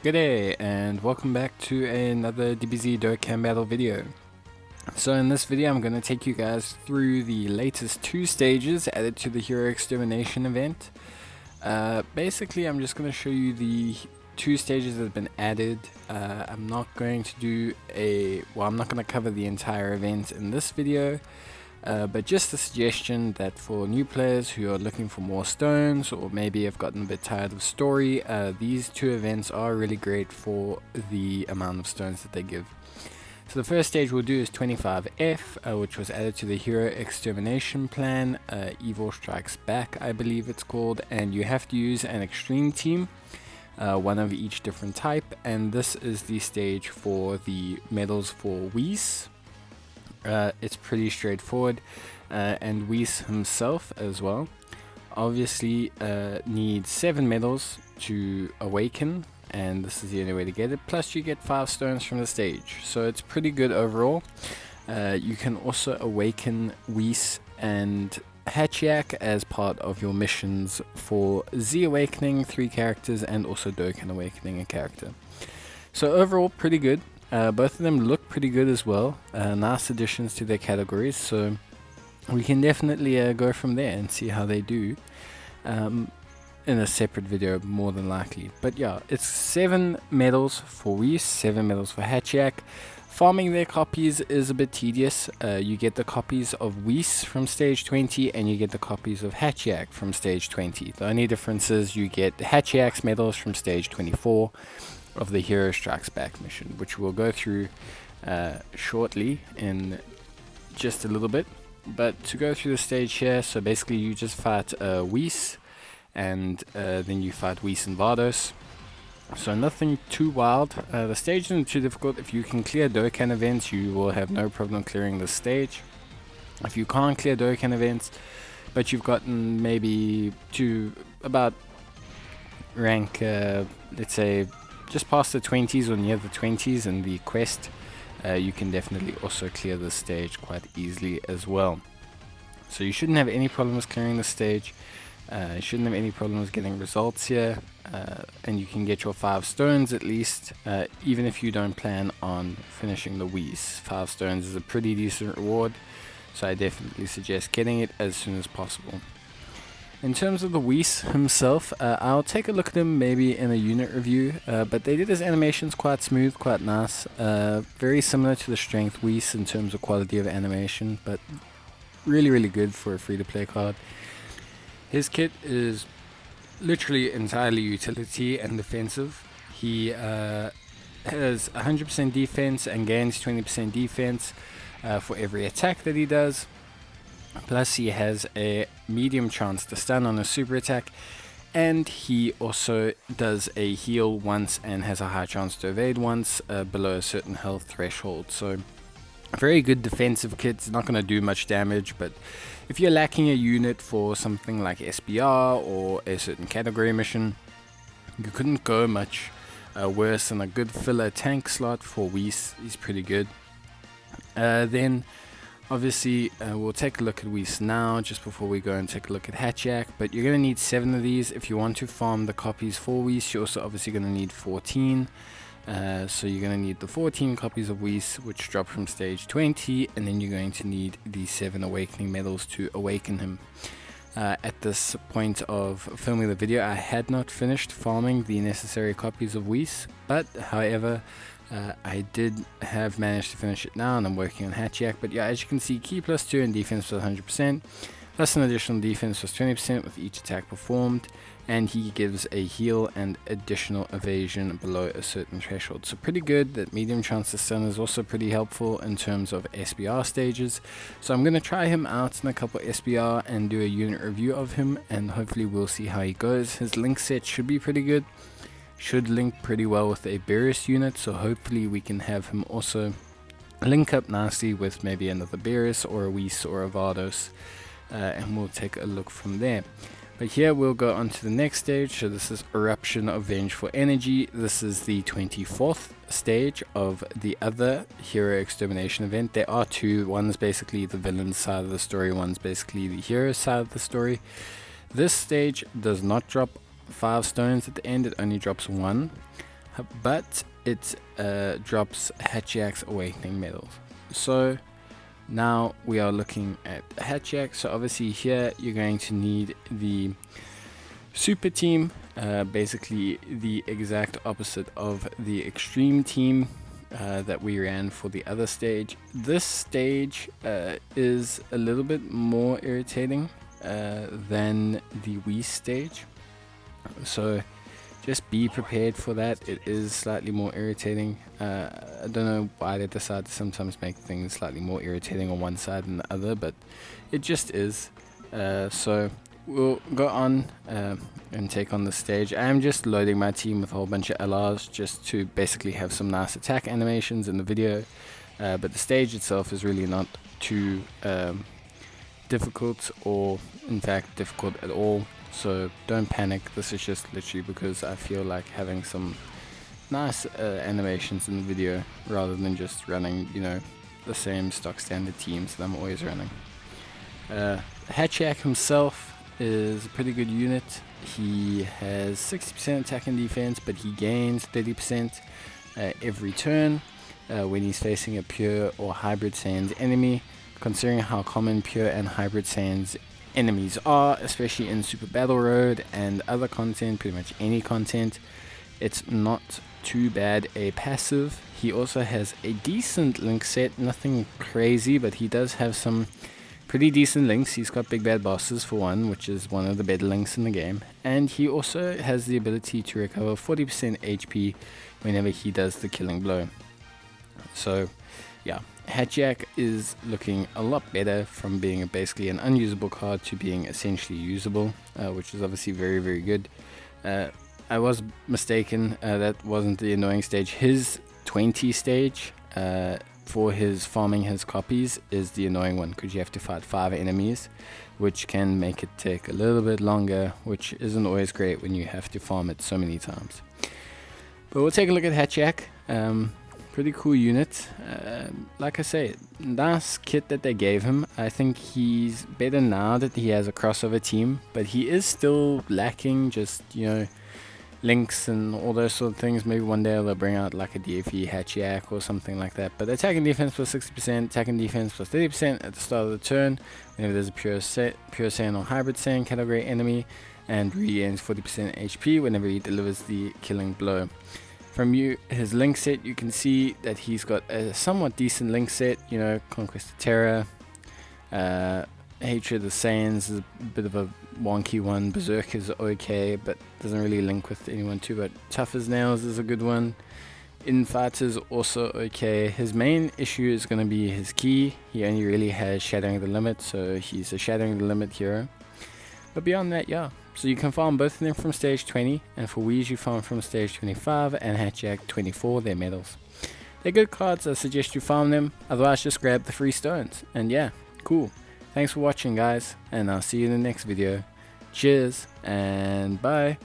G'day and welcome back to another Dbz Dokkan battle video. So in this video I'm going to take you guys through the latest 2 stages added to the Hero Extermination event. Basically I'm just going to show you the 2 stages that have been added. I'm not going to cover the entire event in this video. But just a suggestion that for new players who are looking for more stones, or maybe have gotten a bit tired of story, these 2 events are really great for the amount of stones that they give. So the first stage we'll do is 25F, which was added to the Hero Extermination plan, Evil Strikes Back I believe it's called, and you have to use an extreme team, one of each different type, and this is the stage for the medals for Whis. It's pretty straightforward, and Whis himself as well obviously needs 7 medals to awaken, and this is the only way to get it, plus you get 5 stones from the stage, so it's pretty good overall. You can also awaken Whis and Hatchiyack as part of your missions for Z awakening 3 characters and also Dokkan awakening a character. So overall pretty good. Both of them look pretty good as well, nice additions to their categories, so we can definitely go from there and see how they do in a separate video more than likely. But yeah, it's 7 medals for Whis, 7 medals for Hatchiyack. Farming their copies is a bit tedious. You get the copies of Whis from stage 20 and you get the copies of Hatchiyack from stage 20. The only difference is you get Hatchiyack's medals from stage 24 of the Hero Strikes Back mission, which we'll go through shortly in just a little bit. But to go through the stage here, so basically you just fight Whis, and then you fight Whis and Vados. So nothing too wild. The stage isn't too difficult. If you can clear Dokkan events, you will have no problem clearing this stage. If you can't clear Dokkan events, but you've gotten maybe to about rank, let's say, just past the 20s or near the 20s in the quest, you can definitely also clear this stage quite easily as well. So you shouldn't have any problems clearing the stage. You shouldn't have any problems getting results here, and you can get your 5 stones at least, even if you don't plan on finishing the Whis. 5 stones is a pretty decent reward, so I definitely suggest getting it as soon as possible. In terms of the Whis himself, I'll take a look at him maybe in a unit review, but they did his animations quite smooth, quite nice, very similar to the Strength Whis in terms of quality of animation, but really good for a free-to-play card. His kit is literally entirely utility and defensive. He has 100% defense and gains 20% defense for every attack that he does. Plus he has a medium chance to stun on a super attack, and he also does a heal once and has a high chance to evade once below a certain health threshold. So a very good defensive kit. It's not going to do much damage, but if you're lacking a unit for something like SBR or a certain category mission, you couldn't go much worse than a good filler tank slot for Whis. He's pretty good. Then obviously, we'll take a look at Whis now, just before we go and take a look at Hatchiyack, but you're going to need 7 of these. If you want to farm the copies for Whis, you're also obviously going to need 14. So you're going to need the 14 copies of Whis, which drop from stage 20, and then you're going to need the 7 awakening medals to awaken him. At this point of filming the video, I had not finished farming the necessary copies of Whis, but however, I did have managed to finish it now, and I'm working on Hatchiyack. But yeah, as you can see, key +2 and defense was 100%, plus an additional defense was 20% with each attack performed, and he gives a heal and additional evasion below a certain threshold. So pretty good. That medium chance to stun is also pretty helpful in terms of SBR stages. So I'm going to try him out in a couple SBR and do a unit review of him, and hopefully we'll see how he goes. His link set should be pretty good. Should link pretty well with a Beerus unit, so hopefully we can have him also link up nicely with maybe another Beerus or a Whis or a Vados, and we'll take a look from there. But here we'll go on to the next stage. So this is Eruption of Vengeful Energy. This is the 24th stage of the other Hero Extermination event. There are 2. One's basically the villain's side of the story, one's basically the hero side of the story. This stage does not drop 5 stones at the end, it only drops 1. but it drops Hatchiyack's awakening medals. So now we are looking at Hatchiyack. So obviously here you're going to need the super team, basically the exact opposite of the extreme team that we ran for the other stage. This stage is a little bit more irritating than the Whis stage, so just be prepared for that. It is slightly more irritating. I don't know why they decide to sometimes make things slightly more irritating on one side than the other, but it just is. So we'll go on and take on the stage. I am just loading my team with a whole bunch of LRs just to basically have some nice attack animations in the video, but the stage itself is really not too difficult, or in fact difficult at all, so don't panic. This is just literally because I feel like having some nice animations in the video rather than just running, you know, the same stock standard teams that I'm always running. Hatchiyack himself is a pretty good unit. He has 60% attack and defense, but he gains 30% every turn when he's facing a pure or hybrid Saiyans enemy. Considering how common pure and hybrid Saiyans enemies are, especially in Super Battle Road and other content, pretty much any content, it's not too bad a passive. He also has a decent link set, nothing crazy, but he does have some pretty decent links. He's got Big Bad Bosses for one, which is one of the better links in the game, and he also has the ability to recover 40% HP whenever he does the killing blow. So yeah, Hatchiyack is looking a lot better from being basically an unusable card to being essentially usable, which is obviously very, very good. I was mistaken, that wasn't the annoying stage. His 20 stage for his farming his copies is the annoying one, because you have to fight 5 enemies, which can make it take a little bit longer, which isn't always great when you have to farm it so many times. But we'll take a look at Hatchiyack. Pretty cool unit. Like I say, nice kit that they gave him. I think he's better now that he has a crossover team, but he is still lacking just, you know, links and all those sort of things. Maybe one day they'll bring out like a DFE Hatchiyack or something like that. But attack and defense plus 60%, attack and defense plus 30% at the start of the turn whenever there's a pure Saiyan or hybrid Saiyan category enemy, and regains 40% HP whenever he delivers the killing blow. From his link set, you can see that he's got a somewhat decent link set. You know, Conquest of Terror, Hatred of Saiyans is a bit of a wonky one. Berserk is okay, but doesn't really link with anyone too. But Tough as Nails is a good one. Infighter is also okay. His main issue is going to be his key. He only really has Shattering the Limit, so he's a Shattering the Limit hero. But beyond that, yeah. So you can farm both of them from stage 20, and for Whis you farm from stage 25, and Hatchiyack 24, their medals. They're good cards, I suggest you farm them, otherwise just grab the free stones. And yeah, cool. Thanks for watching guys, and I'll see you in the next video. Cheers, and bye.